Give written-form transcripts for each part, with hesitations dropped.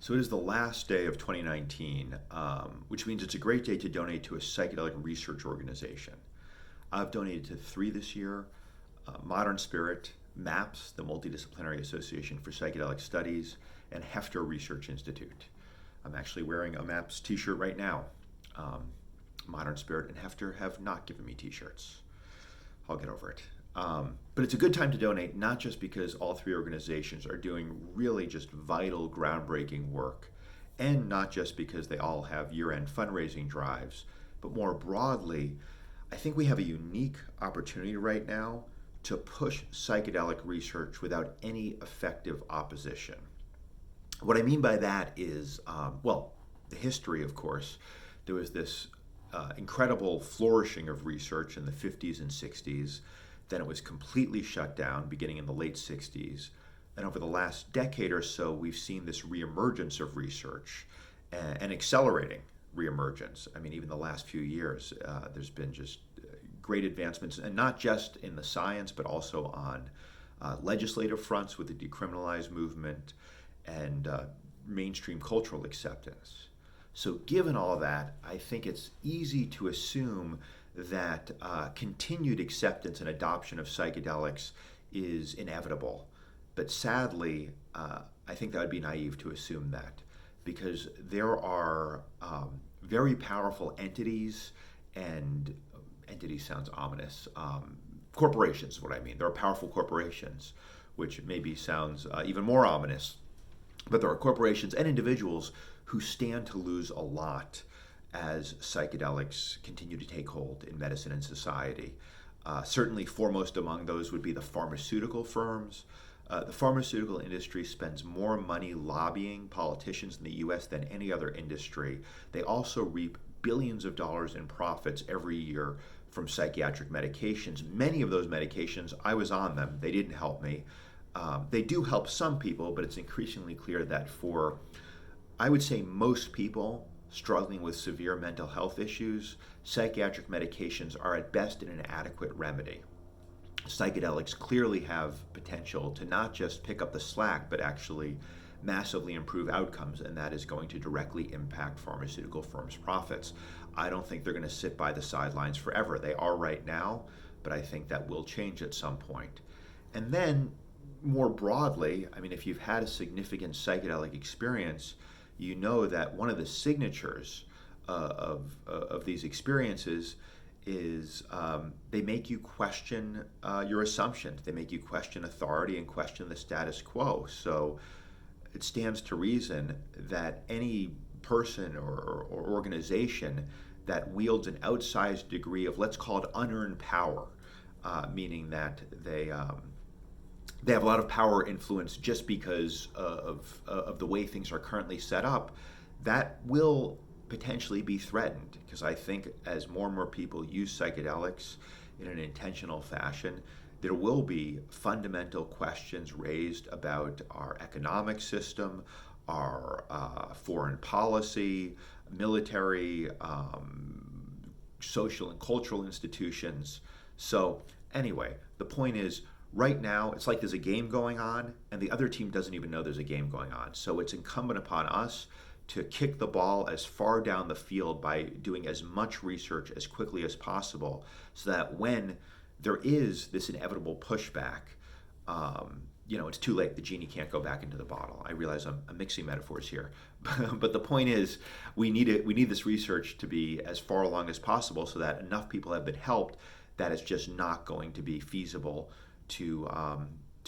So it is the last day of 2019, which means it's a great day to donate to a psychedelic research organization. I've donated to three this year: Modern Spirit, MAPS, the Multidisciplinary Association for Psychedelic Studies, and Hefter Research Institute. I'm actually wearing a MAPS t-shirt right now. Modern Spirit and Hefter have not given me t-shirts. I'll get over it. But it's a good time to donate, not just because all three organizations are doing really just vital, groundbreaking work, and not just because they all have year-end fundraising drives, but more broadly, I think we have a unique opportunity right now to push psychedelic research without any effective opposition. What I mean by that is, the history, of course. There was this incredible flourishing of research in the 50s and 60s. Then it was completely shut down beginning in the late 60s. And over the last decade or so, we've seen this reemergence of research and accelerating reemergence. I mean, even the last few years, there's been just great advancements, and not just in the science, but also on legislative fronts with the decriminalized movement and mainstream cultural acceptance. So given all that, I think it's easy to assume that continued acceptance and adoption of psychedelics is inevitable. But sadly, I think that would be naive to assume that, because there are very powerful entities, and entity sounds ominous. Corporations is what I mean. There are powerful corporations, which maybe sounds even more ominous. But there are corporations and individuals who stand to lose a lot as psychedelics continue to take hold in medicine and society. Certainly foremost among those would be the pharmaceutical firms. The pharmaceutical industry spends more money lobbying politicians in the US than any other industry. They also reap billions of dollars in profits every year from psychiatric medications. Many of those medications, I was on them. They didn't help me. They do help some people, but it's increasingly clear that for, I would say, most people struggling with severe mental health issues, psychiatric medications are at best an inadequate remedy. Psychedelics clearly have potential to not just pick up the slack, but actually massively improve outcomes, and that is going to directly impact pharmaceutical firms' profits. I don't think they're going to sit by the sidelines forever. They are right now, but I think that will change at some point. And then, more broadly, I mean, if you've had a significant psychedelic experience, you know that one of the signatures of these experiences is they make you question your assumptions. They make you question authority and question the status quo. So it stands to reason that any person or organization that wields an outsized degree of, let's call it, unearned power, meaning that they have a lot of power influence just because of the way things are currently set up, that will potentially be threatened. Because I think as more and more people use psychedelics in an intentional fashion, there will be fundamental questions raised about our economic system, our foreign policy, military, social and cultural institutions. So anyway, the point is, right now, it's like there's a game going on, and the other team doesn't even know there's a game going on. So it's incumbent upon us to kick the ball as far down the field by doing as much research as quickly as possible, so that when there is this inevitable pushback, it's too late. The genie can't go back into the bottle. I realize I'm mixing metaphors here, but the point is, we need this research to be as far along as possible, so that enough people have been helped that it's just not going to be feasible to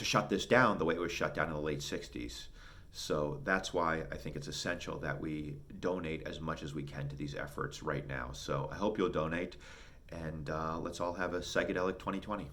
shut this down the way it was shut down in the late 60s. So that's why I think it's essential that we donate as much as we can to these efforts right now. So I hope you'll donate, and let's all have a psychedelic 2020.